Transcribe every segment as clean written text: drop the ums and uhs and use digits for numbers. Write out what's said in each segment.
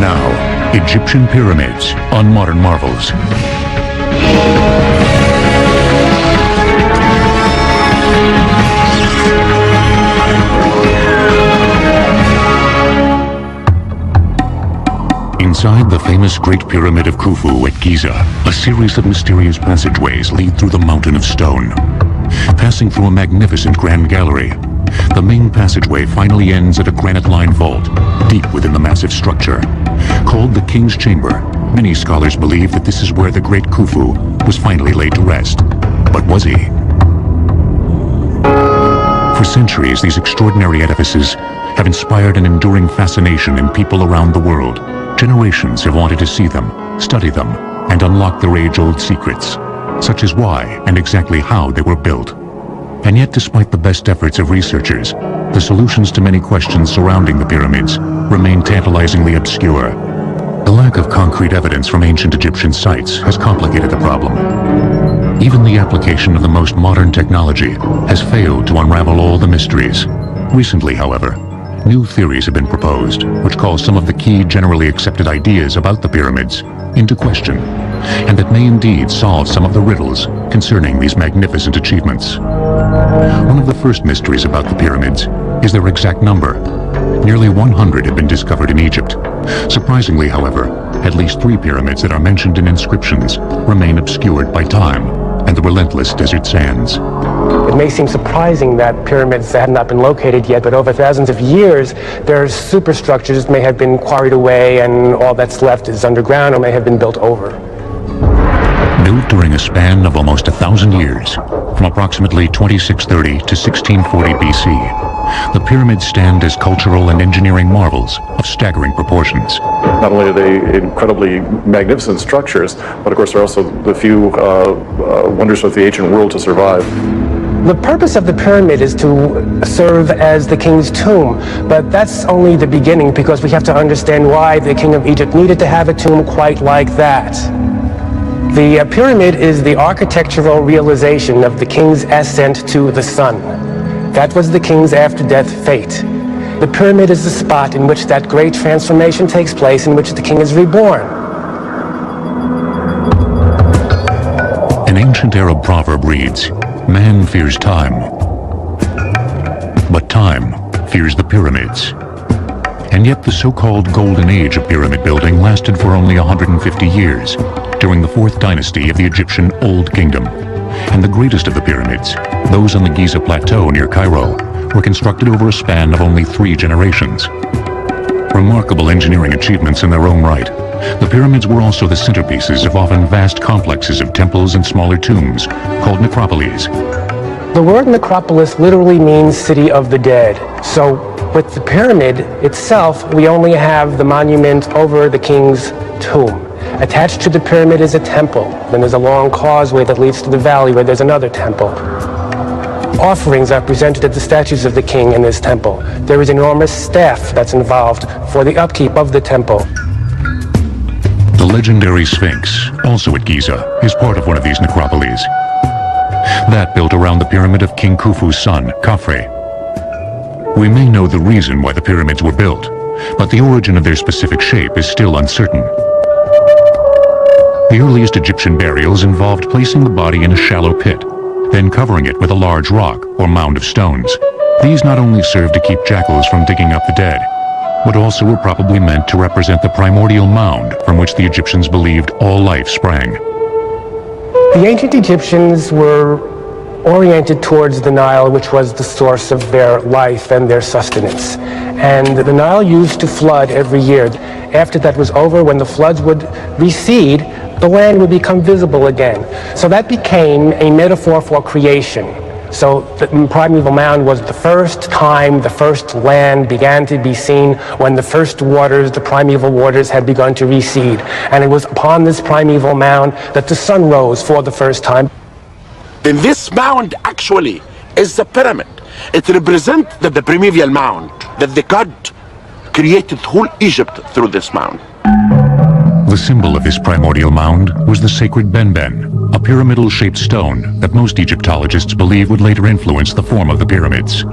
Now, Egyptian pyramids on Modern Marvels. Inside the famous Great Pyramid of Khufu at Giza, a series of mysterious passageways lead through the mountain of stone. Passing through a magnificent grand gallery, the main passageway finally ends at a granite-lined vault, deep within the massive structure. Called the King's Chamber, many scholars believe that this is where the great Khufu was finally laid to rest. But was he? For centuries, these extraordinary edifices have inspired an enduring fascination in people around the world. Generations have wanted to see them, study them, and unlock their age-old secrets, such as why and exactly how they were built. And yet, despite the best efforts of researchers, the solutions to many questions surrounding the pyramids remain tantalizingly obscure. The lack of concrete evidence from ancient Egyptian sites has complicated the problem. Even the application of the most modern technology has failed to unravel all the mysteries. Recently, however, new theories have been proposed, which call some of the key generally accepted ideas about the pyramids into question, and that may indeed solve some of the riddles concerning these magnificent achievements. One of the first mysteries about the pyramids is their exact number. Nearly 100 have been discovered in Egypt. Surprisingly, however, at least 3 pyramids that are mentioned in inscriptions remain obscured by time and the relentless desert sands. It may seem surprising that pyramids had not been located yet, but over thousands of years, their superstructures may have been quarried away and all that's left is underground or may have been built over. Built during a span of almost 1,000 years, from approximately 2630 to 1640 BC, the pyramids stand as cultural and engineering marvels of staggering proportions. Not only are they incredibly magnificent structures, but of course they're also the few wonders of the ancient world to survive. The purpose of the pyramid is to serve as the king's tomb, but that's only the beginning because we have to understand why the king of Egypt needed to have a tomb quite like that. The pyramid is the architectural realization of the king's ascent to the sun. That was the king's after-death fate. The pyramid is the spot in which that great transformation takes place, in which the king is reborn. An ancient Arab proverb reads, "Man fears time, but time fears the pyramids." And yet the so-called golden age of pyramid building lasted for only 150 years, during the 4th dynasty of the Egyptian Old Kingdom. And the greatest of the pyramids, those on the Giza Plateau near Cairo, were constructed over a span of only 3 generations. Remarkable engineering achievements in their own right, the pyramids were also the centerpieces of often vast complexes of temples and smaller tombs, called necropolis. The word necropolis literally means city of the dead. So with the pyramid itself, we only have the monument over the king's tomb. Attached to the pyramid is a temple. Then there's a long causeway that leads to the valley where there's another temple. Offerings are presented at the statues of the king in this temple. There is enormous staff that's involved for the upkeep of the temple. The legendary Sphinx, also at Giza, is part of one of these necropolis. That built around the pyramid of King Khufu's son, Khafre. We may know the reason why the pyramids were built, but the origin of their specific shape is still uncertain. The earliest Egyptian burials involved placing the body in a shallow pit, then covering it with a large rock or mound of stones. These not only served to keep jackals from digging up the dead, but also were probably meant to represent the primordial mound from which the Egyptians believed all life sprang. The ancient Egyptians were oriented towards the Nile, which was the source of their life and their sustenance. And the Nile used to flood every year. After that was over, when the floods would recede, the land would become visible again. So that became a metaphor for creation. So the primeval mound was the first time the first land began to be seen when the first waters, the primeval waters, had begun to recede. And it was upon this primeval mound that the sun rose for the first time. Then this mound actually is the pyramid. It represents the primeval mound, that the God created whole Egypt through this mound. The symbol of this primordial mound was the sacred benben, a pyramidal-shaped stone that most Egyptologists believe would later influence the form of the pyramids.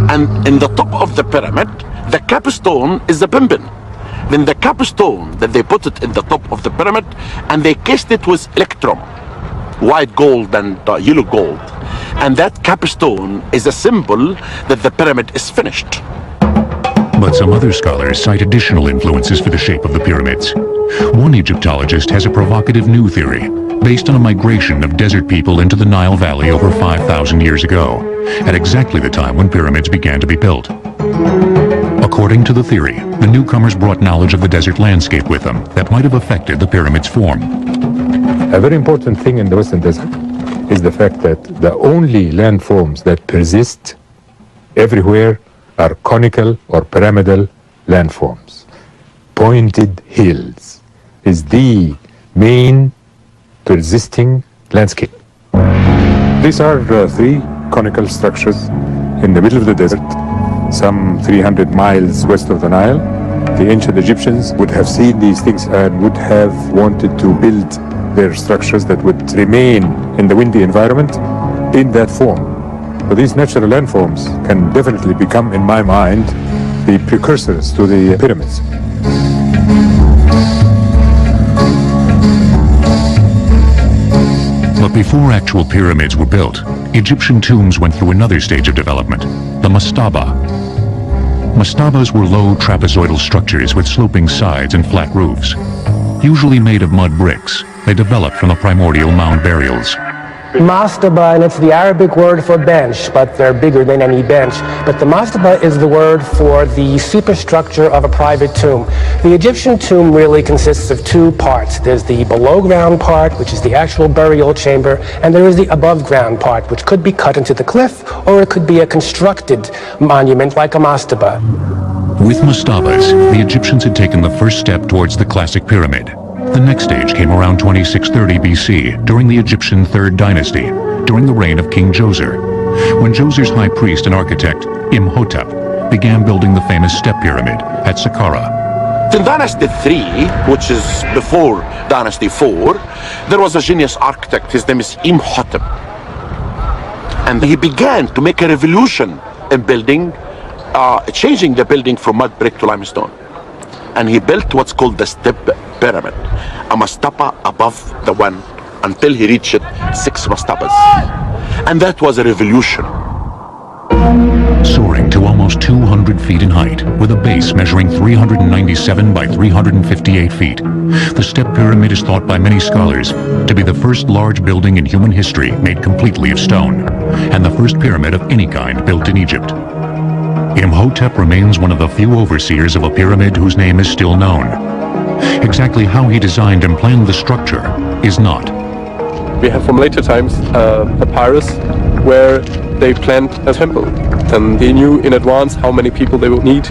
And in the top of the pyramid, the capstone is the benben. Then the capstone, that they put it in the top of the pyramid, and they cased it with electrum, white gold and yellow gold. And that capstone is a symbol that the pyramid is finished. But some other scholars cite additional influences for the shape of the pyramids. One Egyptologist has a provocative new theory, based on a migration of desert people into the Nile Valley over 5,000 years ago, at exactly the time when pyramids began to be built. According to the theory, the newcomers brought knowledge of the desert landscape with them that might have affected the pyramid's form. A very important thing in the Western Desert is the fact that the only landforms that persist everywhere are conical or pyramidal landforms. Pointed hills is the main persisting landscape. These are three conical structures in the middle of the desert, some 300 miles west of the Nile. The ancient Egyptians would have seen these things and would have wanted to build their structures that would remain in the windy environment in that form. So these natural landforms can definitely become, in my mind, the precursors to the pyramids. But before actual pyramids were built, Egyptian tombs went through another stage of development, the mastaba. Mastabas were low trapezoidal structures with sloping sides and flat roofs. Usually made of mud bricks, they developed from the primordial mound burials. Mastaba, and it's the Arabic word for bench, but they're bigger than any bench. But the mastaba is the word for the superstructure of a private tomb. The Egyptian tomb really consists of two parts. There's the below ground part, which is the actual burial chamber, and there is the above ground part, which could be cut into the cliff, or it could be a constructed monument like a mastaba. With mastabas, the Egyptians had taken the first step towards the classic pyramid. The next stage came around 2630 BC, during the Egyptian Third Dynasty, during the reign of King Djoser, when Djoser's high priest and architect, Imhotep, began building the famous step pyramid at Saqqara. In Dynasty 3, which is before Dynasty 4, there was a genius architect. His name is Imhotep. And he began to make a revolution in building, changing the building from mud brick to limestone. And he built what's called the step pyramid, a mastaba above the one, until he reached 6 mastabas. And that was a revolution. Soaring to almost 200 feet in height, with a base measuring 397 by 358 feet, the step pyramid is thought by many scholars to be the first large building in human history made completely of stone, and the first pyramid of any kind built in Egypt. Imhotep remains one of the few overseers of a pyramid whose name is still known. Exactly how he designed and planned the structure is not. We have from later times a papyrus where they planned a temple, and they knew in advance how many people they would need,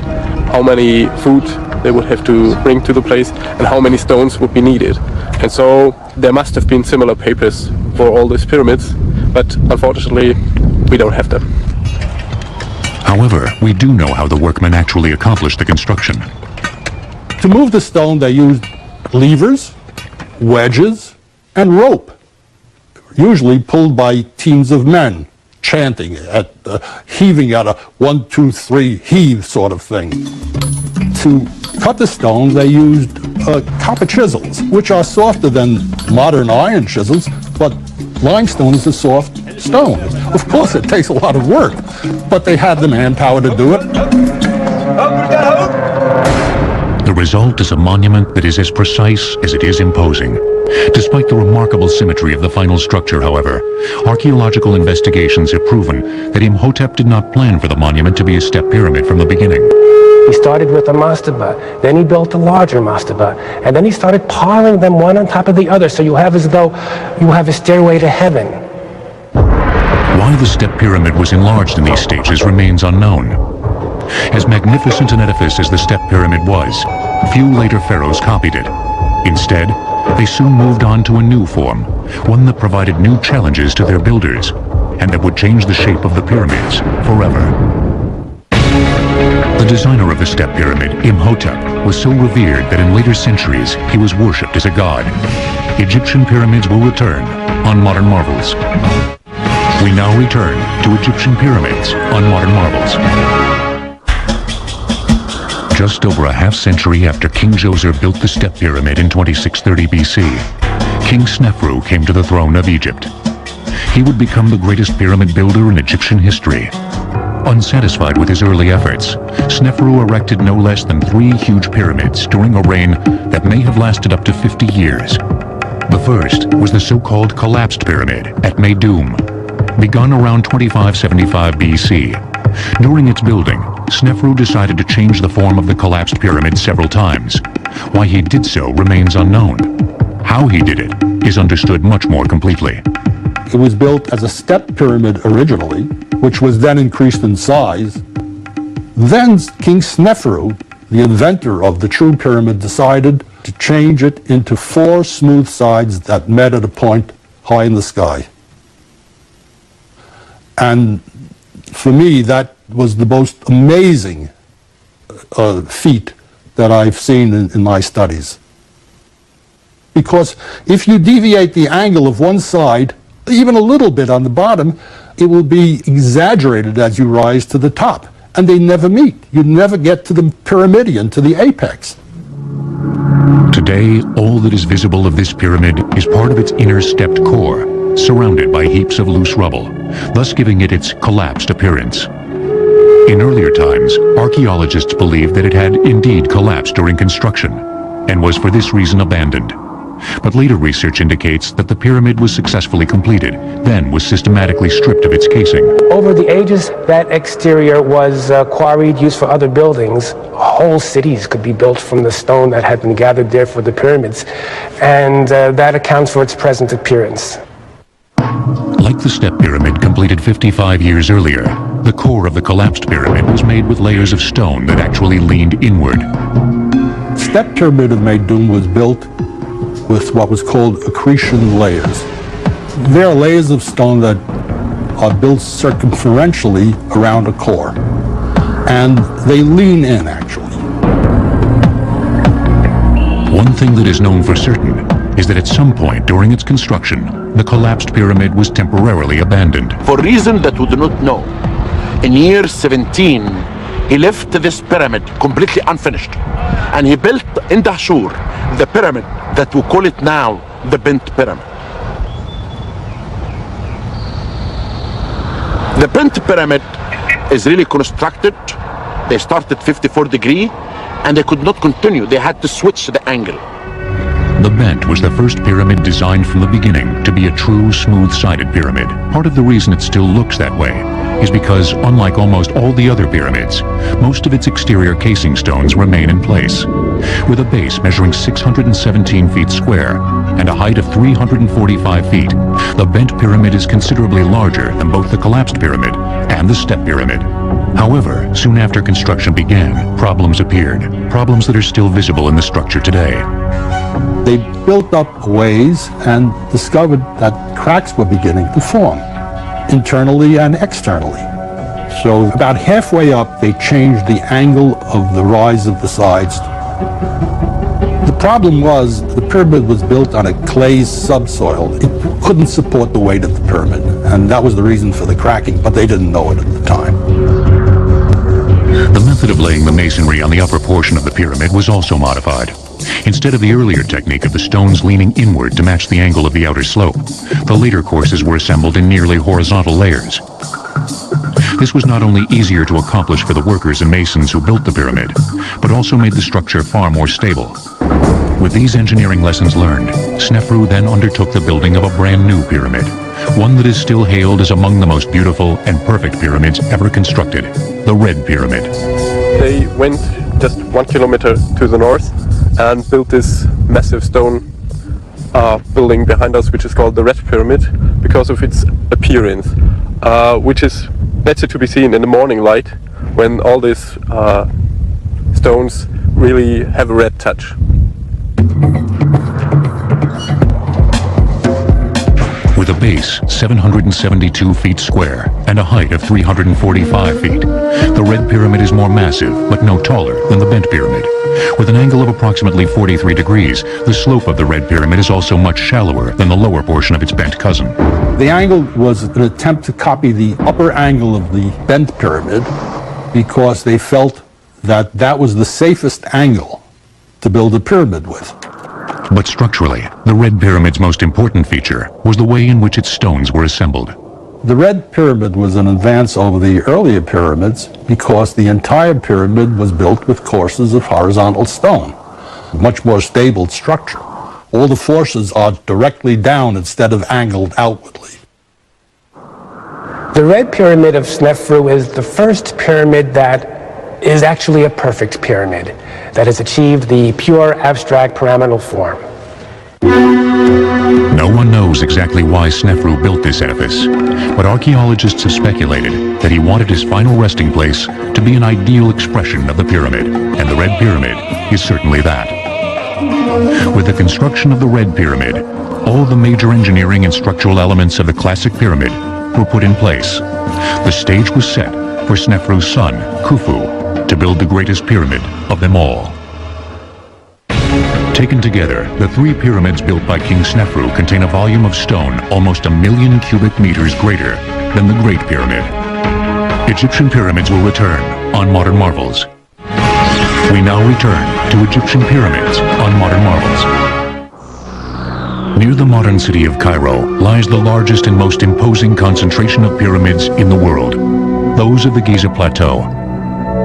how many food they would have to bring to the place, and how many stones would be needed. And so there must have been similar papers for all these pyramids, but unfortunately we don't have them. However, we do know how the workmen actually accomplished the construction. To move the stone, they used levers, wedges, and rope, usually pulled by teams of men, chanting, heaving at a 1, 2, 3 heave sort of thing. To cut the stone, they used copper chisels, which are softer than modern iron chisels, but limestone is a soft stone. Of course, it takes a lot of work, but they had the manpower to do it. The result is a monument that is as precise as it is imposing. Despite the remarkable symmetry of the final structure, however, archaeological investigations have proven that Imhotep did not plan for the monument to be a step pyramid from the beginning. He started with a mastaba, then he built a larger mastaba, and then he started piling them one on top of the other, so you have as though you have a stairway to heaven. Why the step pyramid was enlarged in these stages remains unknown. As magnificent an edifice as the step pyramid was, few later pharaohs copied it. Instead, they soon moved on to a new form, one that provided new challenges to their builders, and that would change the shape of the pyramids forever. The designer of the step pyramid, Imhotep, was so revered that in later centuries he was worshipped as a god. Egyptian pyramids will return on Modern Marvels. We now return to Egyptian pyramids on Modern Marvels. Just over a half-century after King Djoser built the Step Pyramid in 2630 BC, King Snefru came to the throne of Egypt. He would become the greatest pyramid builder in Egyptian history. Unsatisfied with his early efforts, Snefru erected no less than 3 huge pyramids during a reign that may have lasted up to 50 years. The first was the so-called collapsed pyramid at Meidum, begun around 2575 BC. During its building, Snefru decided to change the form of the collapsed pyramid several times. Why he did so remains unknown. How he did it is understood much more completely. It was built as a step pyramid originally, which was then increased in size. Then King Snefru, the inventor of the true pyramid, decided to change it into 4 smooth sides that met at a point high in the sky. And for me, that was the most amazing feat that I've seen in my studies. Because if you deviate the angle of one side, even a little bit on the bottom, it will be exaggerated as you rise to the top. And they never meet. You never get to the pyramidion, to the apex. Today, all that is visible of this pyramid is part of its inner stepped core, surrounded by heaps of loose rubble, thus giving it its collapsed appearance. In earlier times, archaeologists believed that it had indeed collapsed during construction, and was for this reason abandoned. But later research indicates that the pyramid was successfully completed, then was systematically stripped of its casing. Over the ages, that exterior was quarried, used for other buildings. Whole cities could be built from the stone that had been gathered there for the pyramids, and that accounts for its present appearance. Like the Step Pyramid completed 55 years earlier, the core of the collapsed pyramid was made with layers of stone that actually leaned inward. Step pyramid of Meidum was built with what was called accretion layers. They are layers of stone that are built circumferentially around a core, and they lean in, actually. One thing that is known for certain is that at some point during its construction, the collapsed pyramid was temporarily abandoned. For reason that we do not know, in year 17, he left this pyramid completely unfinished, and he built in Dahshur the pyramid that we call it now the Bent Pyramid. The Bent Pyramid is really constructed. They started 54 degree and they could not continue. They had to switch the angle. The Bent was the first pyramid designed from the beginning to be a true smooth-sided pyramid. Part of the reason it still looks that way is because, unlike almost all the other pyramids, most of its exterior casing stones remain in place. With a base measuring 617 feet square and a height of 345 feet, the Bent Pyramid is considerably larger than both the collapsed pyramid and the Step Pyramid. However, soon after construction began, problems appeared, problems that are still visible in the structure today. They built up a ways and discovered that cracks were beginning to form, internally and externally. So about halfway up, they changed the angle of the rise of the sides. The problem was the pyramid was built on a clay subsoil. It couldn't support the weight of the pyramid, and that was the reason for the cracking, but they didn't know it at the time. The method of laying the masonry on the upper portion of the pyramid was also modified. Instead of the earlier technique of the stones leaning inward to match the angle of the outer slope, the later courses were assembled in nearly horizontal layers. This was not only easier to accomplish for the workers and masons who built the pyramid, but also made the structure far more stable. With these engineering lessons learned, Snefru then undertook the building of a brand new pyramid, one that is still hailed as among the most beautiful and perfect pyramids ever constructed, the Red Pyramid. They went just 1 kilometer to the north and built this massive stone building behind us, which is called the Red Pyramid, because of its appearance, which is better to be seen in the morning light when all these stones really have a red touch. With a base 772 feet square and a height of 345 feet, the Red Pyramid is more massive but no taller than the Bent Pyramid. With an angle of approximately 43 degrees, the slope of the Red Pyramid is also much shallower than the lower portion of its bent cousin. The angle was an attempt to copy the upper angle of the Bent Pyramid because they felt that that was the safest angle to build a pyramid with. But structurally, the Red Pyramid's most important feature was the way in which its stones were assembled. The Red Pyramid was an advance over the earlier pyramids because the entire pyramid was built with courses of horizontal stone, a much more stable structure. All the forces are directly down instead of angled outwardly. The Red Pyramid of Snefru is the first pyramid that is actually a perfect pyramid that has achieved the pure abstract pyramidal form. No one knows exactly why Snefru built this edifice, but archaeologists have speculated that he wanted his final resting place to be an ideal expression of the pyramid, and the Red Pyramid is certainly that. With the construction of the Red Pyramid, all the major engineering and structural elements of the classic pyramid were put in place. The stage was set for Snefru's son, Khufu, to build the greatest pyramid of them all. Taken together, the three pyramids built by King Snefru contain a volume of stone almost 1 million cubic meters greater than the Great Pyramid. Egyptian pyramids will return on Modern Marvels. We now return to Egyptian pyramids on Modern Marvels. Near the modern city of Cairo lies the largest and most imposing concentration of pyramids in the world, those of the Giza Plateau.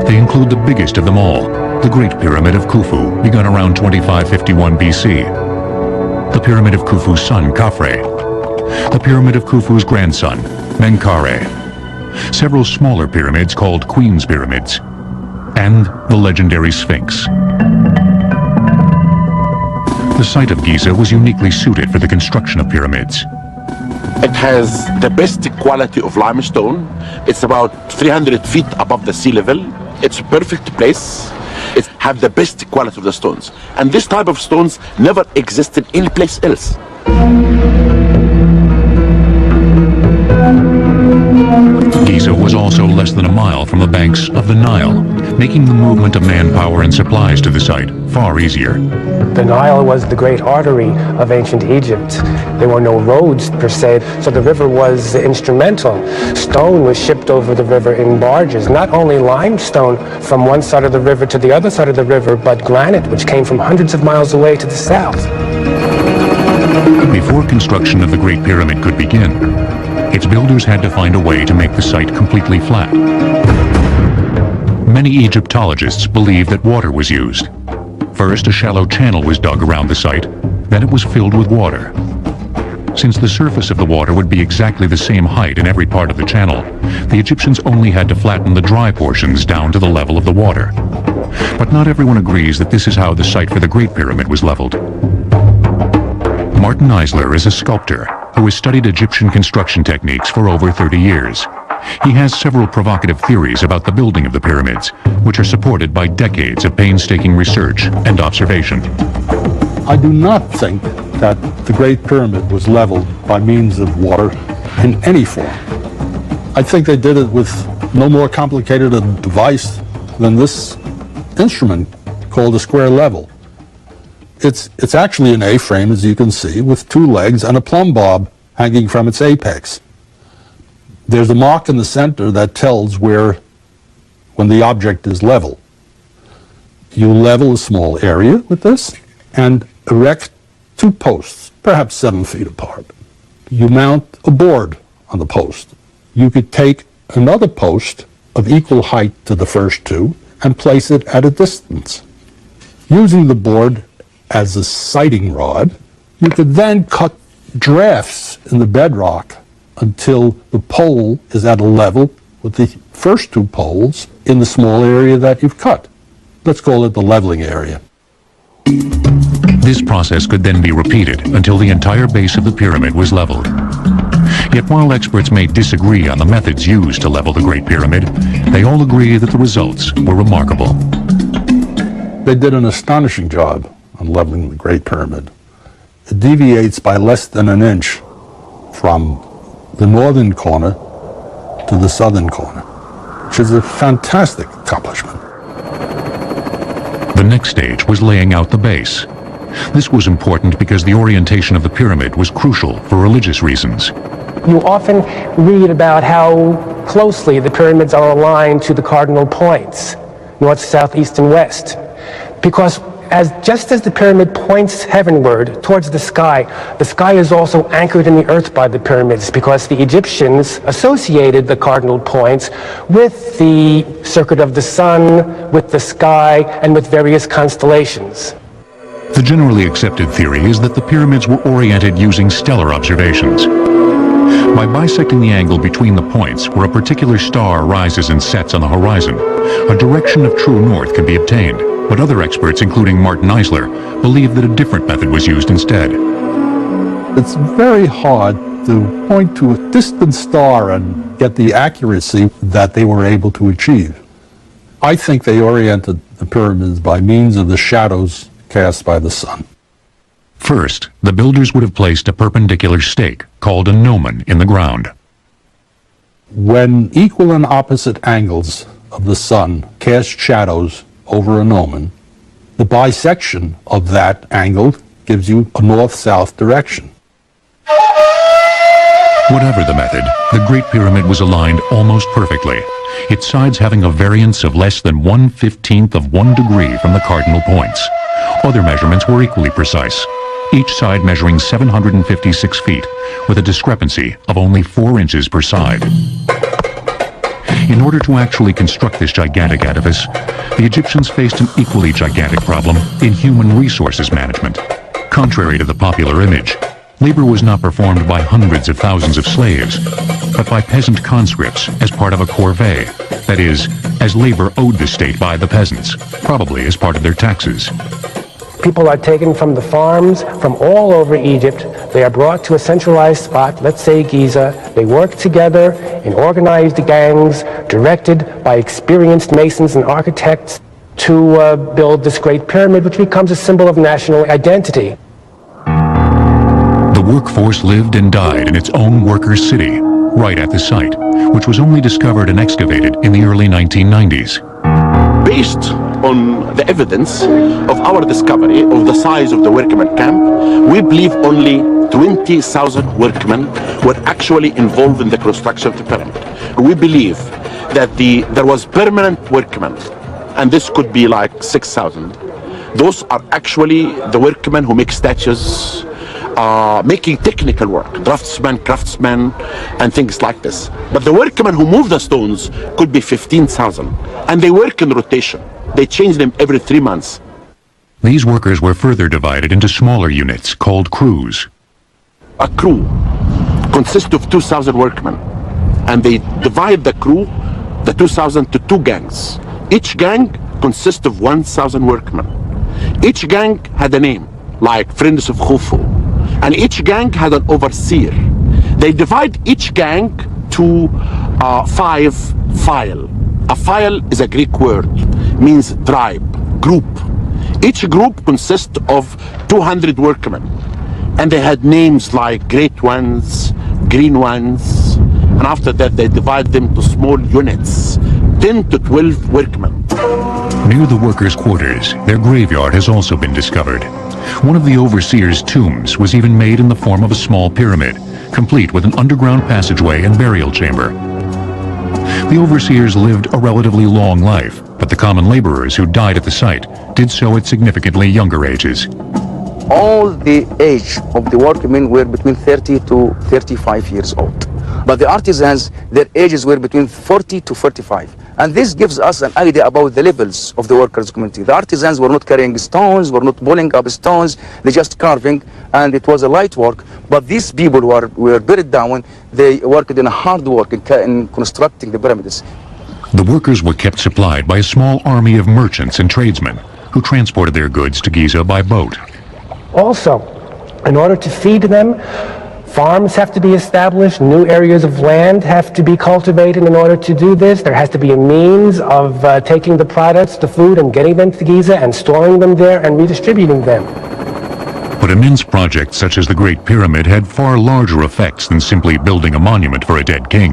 They include the biggest of them all, the Great Pyramid of Khufu, begun around 2551 BC, the Pyramid of Khufu's son, Khafre, the Pyramid of Khufu's grandson, Menkaure, several smaller pyramids called Queen's Pyramids, and the legendary Sphinx. The site of Giza was uniquely suited for the construction of pyramids. It has the best quality of limestone. It's about 300 feet above the sea level. It's a perfect place. It have the best quality of the stones. And this type of stones never existed any place else. Giza was also less than a mile from the banks of the Nile, making the movement of manpower and supplies to the site far easier. The Nile was the great artery of ancient Egypt. There were no roads per se, so the river was instrumental. Stone was shipped over the river in barges, not only limestone from one side of the river to the other side of the river, but granite, which came from hundreds of miles away to the south. Before construction of the Great Pyramid could begin, its builders had to find a way to make the site completely flat. Many Egyptologists believe that water was used. First, a shallow channel was dug around the site, then it was filled with water. Since the surface of the water would be exactly the same height in every part of the channel, the Egyptians only had to flatten the dry portions down to the level of the water. But not everyone agrees that this is how the site for the Great Pyramid was leveled. Martin Eisler is a sculptor who has studied Egyptian construction techniques for over 30 years. He has several provocative theories about the building of the pyramids, which are supported by decades of painstaking research and observation. I do not think that the Great Pyramid was leveled by means of water in any form. I think they did it with no more complicated a device than this instrument called a square level. It's actually an A-frame, as you can see, with two legs and a plumb bob hanging from its apex. There's a mark in the center that tells when the object is level. You level a small area with this and erect two posts, perhaps 7 feet apart. You mount a board on the post. You could take another post of equal height to the first two and place it at a distance. Using the board as a sighting rod, you could then cut drafts in the bedrock until the pole is at a level with the first two poles in the small area that you've cut. Let's call it the leveling area. This process could then be repeated until the entire base of the pyramid was leveled. Yet while experts may disagree on the methods used to level the Great Pyramid, they all agree that the results were remarkable. They did an astonishing job on leveling the Great Pyramid. It deviates by less than an inch from the northern corner to the southern corner, which is a fantastic accomplishment. The next stage was laying out the base. This was important because the orientation of the pyramid was crucial for religious reasons. You often read about how closely the pyramids are aligned to the cardinal points. north, south, east, and west. Because just as the pyramid points heavenward towards the sky is also anchored in the earth by the pyramids, because the Egyptians associated the cardinal points with the circuit of the sun, with the sky, and with various constellations. The generally accepted theory is that the pyramids were oriented using stellar observations. By bisecting the angle between the points where a particular star rises and sets on the horizon, a direction of true north can be obtained. But other experts, including Martin Eisler, believe that a different method was used instead. It's very hard to point to a distant star and get the accuracy that they were able to achieve. I think they oriented the pyramids by means of the shadows cast by the sun. First, the builders would have placed a perpendicular stake, called a gnomon, in the ground. When equal and opposite angles of the sun cast shadows over a gnomon, the bisection of that angle gives you a north-south direction. Whatever the method, the Great Pyramid was aligned almost perfectly, its sides having a variance of less than 1/15 of 1 degree from the cardinal points. Other measurements were equally precise, each side measuring 756 feet, with a discrepancy of only 4 inches per side. In order to actually construct this gigantic edifice, the Egyptians faced an equally gigantic problem in human resources management. Contrary to the popular image, labor was not performed by hundreds of thousands of slaves, but by peasant conscripts as part of a corvée, that is, as labor owed the state by the peasants, probably as part of their taxes. People are taken from the farms from all over Egypt. They are brought to a centralized spot, let's say Giza. They work together in organized gangs, directed by experienced masons and architects to build this great pyramid, which becomes a symbol of national identity. The workforce lived and died in its own workers' city, right at the site, which was only discovered and excavated in the early 1990s. Based on the evidence of our discovery of the size of the workmen camp, we believe only 20,000 workmen were actually involved in the construction of the pyramid. We believe that there was permanent workmen, and this could be like 6,000. Those are actually the workmen who make statues, making technical work, draftsmen, craftsmen, and things like this. But the workmen who move the stones could be 15,000, and they work in rotation. They change them every 3 months. These workers were further divided into smaller units called crews. A crew consists of 2,000 workmen, and they divide the crew, the 2,000, to 2 gangs. Each gang consists of 1,000 workmen. Each gang had a name, like Friends of Khufu, and each gang had an overseer. They divide each gang to 5 file. A file is a Greek word, means tribe, group. Each group consists of 200 workmen, and they had names like great ones, green ones, and after that they divide them to small units, 10 to 12 workmen. Near the workers' quarters, their graveyard has also been discovered. One of the overseers' tombs was even made in the form of a small pyramid, complete with an underground passageway and burial chamber. The overseers lived a relatively long life, but the common laborers who died at the site did so at significantly younger ages. All the age of the workmen were between 30 to 35 years old. But the artisans, their ages were between 40 to 45. And this gives us an idea about the levels of the workers' community. The artisans were not carrying stones, were not pulling up stones, they just carving, and it was a light work. But these people who were buried down, they worked in a hard work in constructing the pyramids. The workers were kept supplied by a small army of merchants and tradesmen who transported their goods to Giza by boat. Also, in order to feed them, farms have to be established, new areas of land have to be cultivated in order to do this. There has to be a means of taking the products, the food, and getting them to Giza and storing them there and redistributing them. But immense projects such as the Great Pyramid had far larger effects than simply building a monument for a dead king.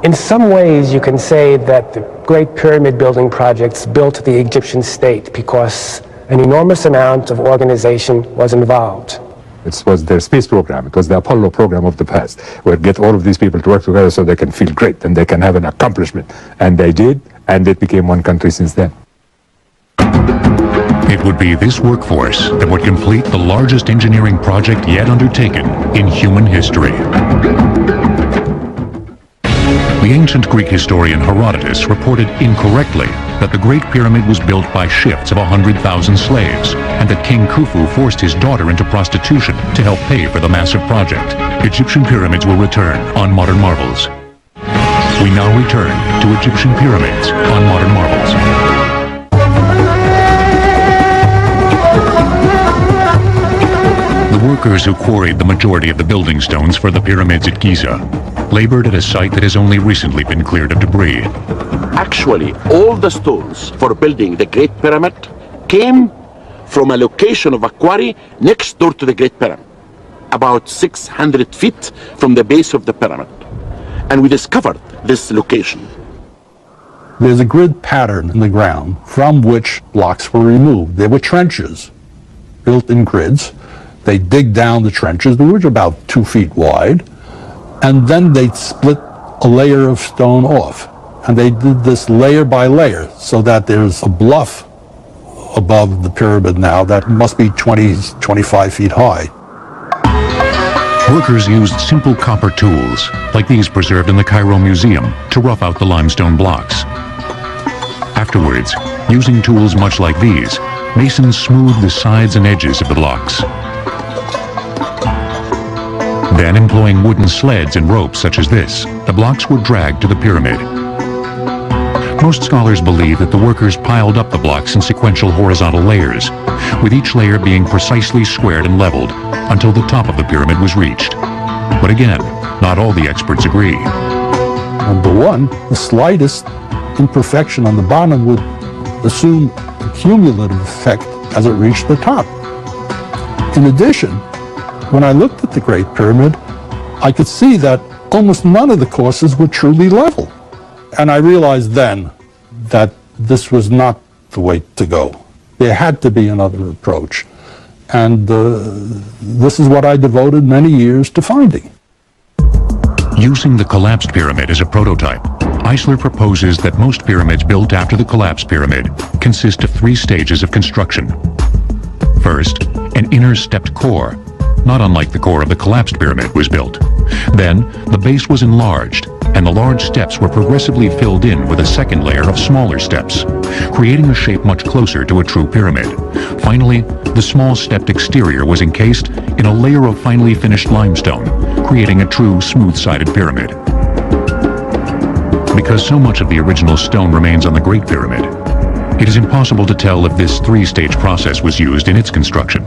In some ways, you can say that the Great Pyramid building projects built the Egyptian state because an enormous amount of organization was involved. It was their space program. It was the Apollo program of the past, where get all of these people to work together so they can feel great and they can have an accomplishment. And they did, and it became one country since then. It would be this workforce that would complete the largest engineering project yet undertaken in human history. The ancient Greek historian Herodotus reported incorrectly that the Great Pyramid was built by shifts of 100,000 slaves, and that King Khufu forced his daughter into prostitution to help pay for the massive project. Egyptian pyramids will return on Modern Marvels. We now return to Egyptian pyramids on Modern Marvels. The workers who quarried the majority of the building stones for the pyramids at Giza labored at a site that has only recently been cleared of debris. Actually, all the stones for building the Great Pyramid came from a location of a quarry next door to the Great Pyramid, about 600 feet from the base of the pyramid. And we discovered this location. There's a grid pattern in the ground from which blocks were removed. There were trenches built in grids. They dig down the trenches, which are about 2 feet wide, and then they'd split a layer of stone off. And they did this layer by layer so that there's a bluff above the pyramid now that must be 25 feet high. Workers used simple copper tools, like these preserved in the Cairo Museum, to rough out the limestone blocks. Afterwards, using tools much like these, masons smoothed the sides and edges of the blocks. Then, employing wooden sleds and ropes such as this, the blocks were dragged to the pyramid. Most scholars believe that the workers piled up the blocks in sequential horizontal layers, with each layer being precisely squared and leveled until the top of the pyramid was reached. But again, not all the experts agree. Number one, the slightest imperfection on the bottom would assume a cumulative effect as it reached the top. In addition, when I looked at the Great Pyramid, I could see that almost none of the courses were truly level. And I realized then that this was not the way to go. There had to be another approach. And this is what I devoted many years to finding. Using the collapsed pyramid as a prototype, Eisler proposes that most pyramids built after the collapsed pyramid consist of 3 stages of construction. First, an inner stepped core, not unlike the core of the collapsed pyramid, was built. Then, the base was enlarged, and the large steps were progressively filled in with a second layer of smaller steps, creating a shape much closer to a true pyramid. Finally, the small stepped exterior was encased in a layer of finely finished limestone, creating a true smooth-sided pyramid. Because so much of the original stone remains on the Great Pyramid, it is impossible to tell if this 3-stage process was used in its construction.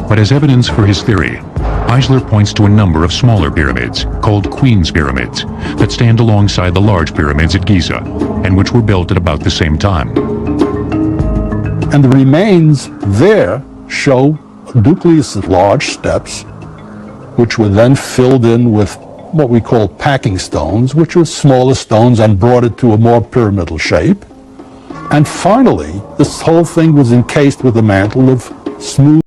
But as evidence for his theory, Eisler points to a number of smaller pyramids, called Queen's Pyramids, that stand alongside the large pyramids at Giza, and which were built at about the same time. And the remains there show a nucleus of large steps, which were then filled in with what we call packing stones, which were smaller stones and brought it to a more pyramidal shape. And finally, this whole thing was encased with a mantle of smooth